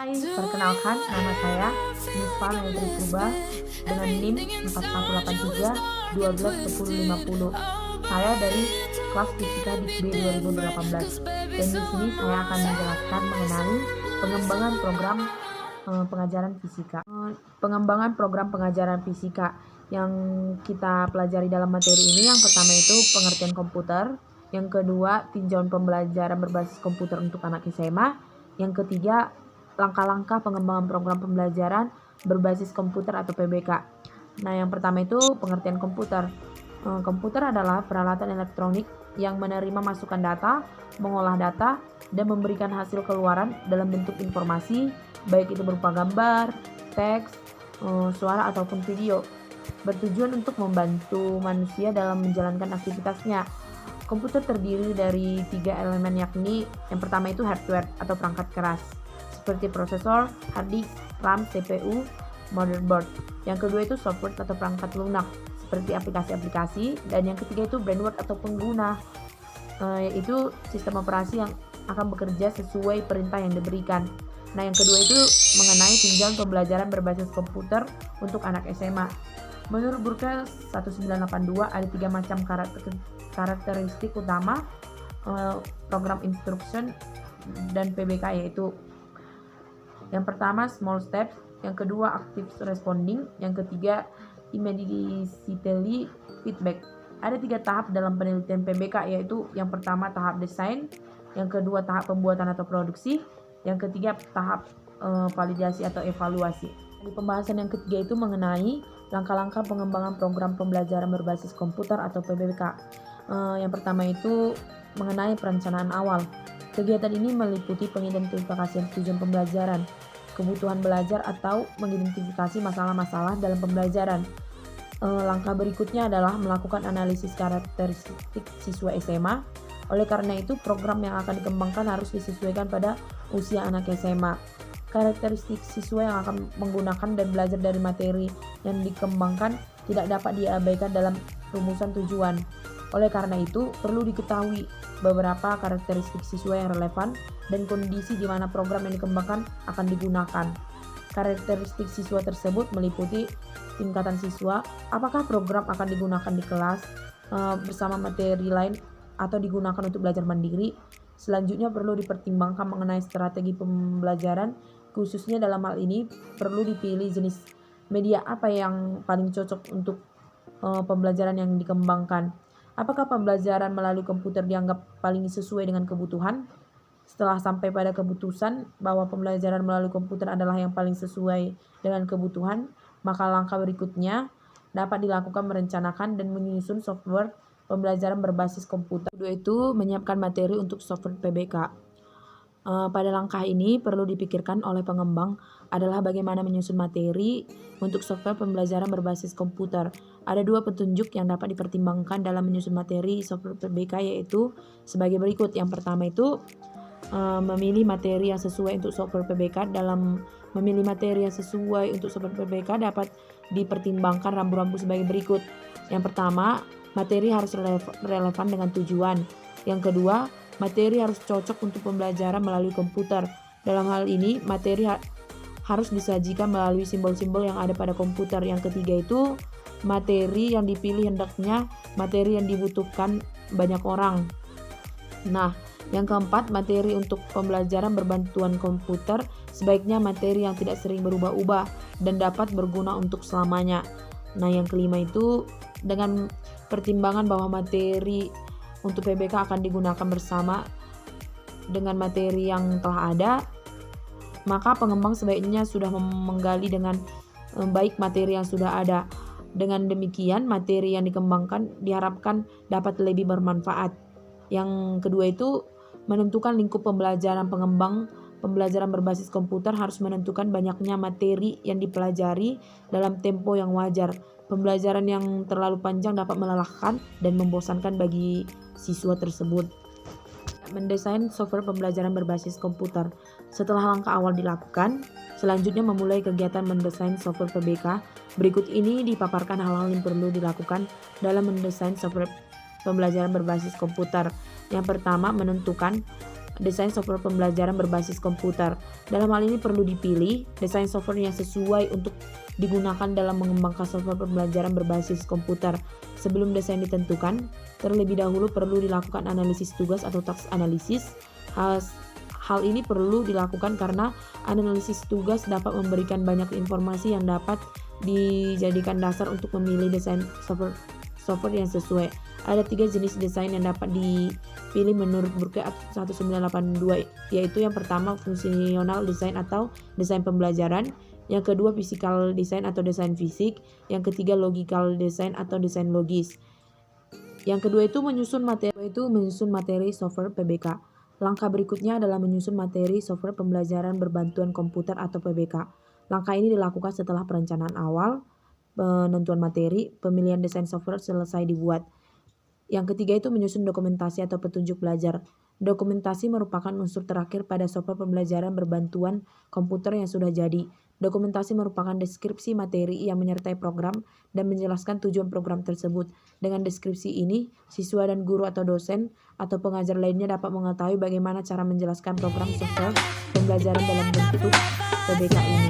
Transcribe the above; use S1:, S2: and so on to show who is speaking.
S1: Hai, perkenalkan nama saya Nuspa Melitri Purba dengan NIM 4183 Saya dari kelas Fisika Dikbi 2018 dan di sini saya akan menjelaskan mengenai pengembangan program pengajaran fisika. Pengembangan program pengajaran fisika yang kita pelajari dalam materi ini yang pertama itu pengertian komputer, yang kedua tinjauan pembelajaran berbasis komputer untuk anak SMA, yang ketiga langkah-langkah pengembangan program pembelajaran berbasis komputer atau PBK. Nah, yang pertama itu pengertian komputer. Komputer adalah peralatan elektronik yang menerima masukan data, mengolah data, dan memberikan hasil keluaran dalam bentuk informasi, baik itu berupa gambar, teks, suara, ataupun video. Bertujuan untuk membantu manusia dalam menjalankan aktivitasnya. Komputer terdiri dari 3 elemen, yakni yang pertama itu hardware atau perangkat keras seperti prosesor, hard disk, RAM, CPU, motherboard. Yang kedua itu software atau perangkat lunak seperti aplikasi-aplikasi, dan yang ketiga itu brainword atau pengguna, yaitu sistem operasi yang akan bekerja sesuai perintah yang diberikan. Nah, yang kedua itu mengenai tinjauan pembelajaran berbasis komputer untuk anak SMA. Menurut Burke 1982 ada 3 macam karakteristik utama program instruction dan PBK, yaitu yang pertama small steps, yang kedua active responding, yang ketiga immediately feedback. Ada 3 tahap dalam penelitian PBK, yaitu yang pertama tahap desain, yang kedua tahap pembuatan atau produksi, yang ketiga tahap validasi atau evaluasi. Di pembahasan yang ketiga itu mengenai langkah-langkah pengembangan program pembelajaran berbasis komputer atau PBK. Yang pertama itu mengenai perencanaan awal. Kegiatan ini meliputi pengidentifikasian tujuan pembelajaran, kebutuhan belajar, atau mengidentifikasi masalah-masalah dalam pembelajaran. Langkah berikutnya adalah melakukan analisis karakteristik siswa SMA. Oleh karena itu, program yang akan dikembangkan harus disesuaikan pada usia anak SMA. Karakteristik siswa yang akan menggunakan dan belajar dari materi yang dikembangkan tidak dapat diabaikan dalam rumusan tujuan. Oleh karena itu, perlu diketahui beberapa karakteristik siswa yang relevan dan kondisi di mana program yang dikembangkan akan digunakan. Karakteristik siswa tersebut meliputi tingkatan siswa, apakah program akan digunakan di kelas bersama materi lain atau digunakan untuk belajar mandiri. Selanjutnya perlu dipertimbangkan mengenai strategi pembelajaran, khususnya dalam hal ini perlu dipilih jenis media apa yang paling cocok untuk pembelajaran yang dikembangkan. Apakah pembelajaran melalui komputer dianggap paling sesuai dengan kebutuhan? Setelah sampai pada keputusan bahwa pembelajaran melalui komputer adalah yang paling sesuai dengan kebutuhan, maka langkah berikutnya dapat dilakukan merencanakan dan menyusun software pembelajaran berbasis komputer. Kedua itu menyiapkan materi untuk software PBK. Pada langkah ini perlu dipikirkan oleh pengembang adalah bagaimana menyusun materi untuk software pembelajaran berbasis komputer. Ada 2 petunjuk yang dapat dipertimbangkan dalam menyusun materi software PBK, yaitu sebagai berikut. Yang pertama itu memilih materi yang sesuai untuk software PBK. Dalam memilih materi yang sesuai untuk software PBK dapat dipertimbangkan rambu-rambu sebagai berikut. Yang pertama, materi harus relevan dengan tujuan. Yang kedua, materi harus cocok untuk pembelajaran melalui komputer. Dalam hal ini, materi harus disajikan melalui simbol-simbol yang ada pada komputer. Yang ketiga itu, materi yang dipilih hendaknya materi yang dibutuhkan banyak orang. Nah, yang keempat, materi untuk pembelajaran berbantuan komputer sebaiknya materi yang tidak sering berubah-ubah dan dapat berguna untuk selamanya. Nah, yang kelima itu dengan pertimbangan bahwa materi untuk PBK akan digunakan bersama dengan materi yang telah ada, maka pengembang sebaiknya sudah menggali dengan baik materi yang sudah ada. Dengan demikian, materi yang dikembangkan diharapkan dapat lebih bermanfaat. Yang kedua itu menentukan lingkup pembelajaran. Pengembang pembelajaran berbasis komputer harus menentukan banyaknya materi yang dipelajari dalam tempo yang wajar. Pembelajaran yang terlalu panjang dapat melelahkan dan membosankan bagi siswa tersebut. Mendesain software pembelajaran berbasis komputer. Setelah langkah awal dilakukan, selanjutnya memulai kegiatan mendesain software PBK. Berikut ini dipaparkan hal-hal yang perlu dilakukan dalam mendesain software pembelajaran berbasis komputer. Yang pertama, menentukan desain software pembelajaran berbasis komputer. Dalam hal ini perlu dipilih desain software yang sesuai untuk digunakan dalam mengembangkan software pembelajaran berbasis komputer. Sebelum desain ditentukan, terlebih dahulu perlu dilakukan analisis tugas atau task analysis. Hal ini perlu dilakukan karena analisis tugas dapat memberikan banyak informasi yang dapat dijadikan dasar untuk memilih desain software yang sesuai. Ada 3 jenis desain yang dapat dipilih menurut Burke 1982, yaitu yang pertama fungsional design atau desain pembelajaran, yang kedua physical design atau desain fisik, yang ketiga logical design atau desain logis. Yang kedua itu menyusun materi software PBK. Langkah berikutnya adalah menyusun materi software pembelajaran berbantuan komputer atau PBK. Langkah ini dilakukan setelah perencanaan awal, penentuan materi, pemilihan desain software selesai dibuat. Yang ketiga itu menyusun dokumentasi atau petunjuk belajar. Dokumentasi merupakan unsur terakhir pada software pembelajaran berbantuan komputer yang sudah jadi. Dokumentasi merupakan deskripsi materi yang menyertai program dan menjelaskan tujuan program tersebut. Dengan deskripsi ini, siswa dan guru atau dosen atau pengajar lainnya dapat mengetahui bagaimana cara menjelaskan program software pembelajaran dalam bentuk PBK ini.